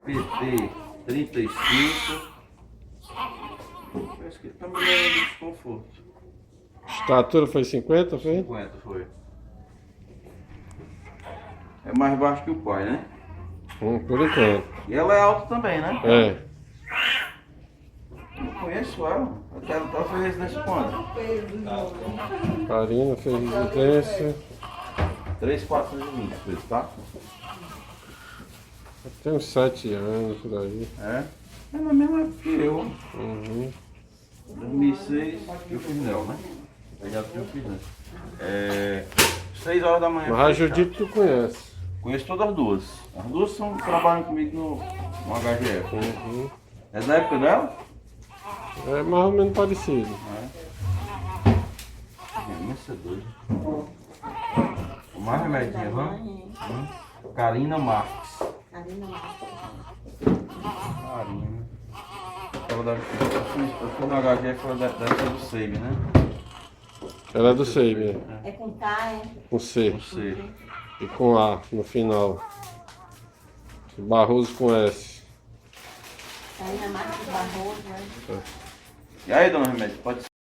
PT 35. Parece que ele tá melhorando o desconforto. Estatura foi 50, foi? 50 foi. É mais baixo que o pai, né? Por enquanto. E ela é alta também, né? É. Eu conheço ela. Ela fez residência quando? Karina fez residência. 3.420, por isso, tá? Tem uns 7 anos por aí. É. É na mesma época que eu. Uhum. 2006 eu fiz nela, né? Pegado que eu fiz, né? 6 horas da manhã. Mas a Judite tu conhece. Conheço todas as duas. As duas trabalham comigo no HGF. Uhum. É da época dela? É mais ou menos parecido. Isso é doido. Mais remedinho, vamos? Karina Marques. Karina Marques. Karina. Ela deve eu fui no HGF, ela deve ser do SEIB, né? Ela é do SEIB, É com K, é? com C. Do SEIB. E com A no final. Barroso com S. Karina Marques Barroso, né? E aí, dona Remédio, pode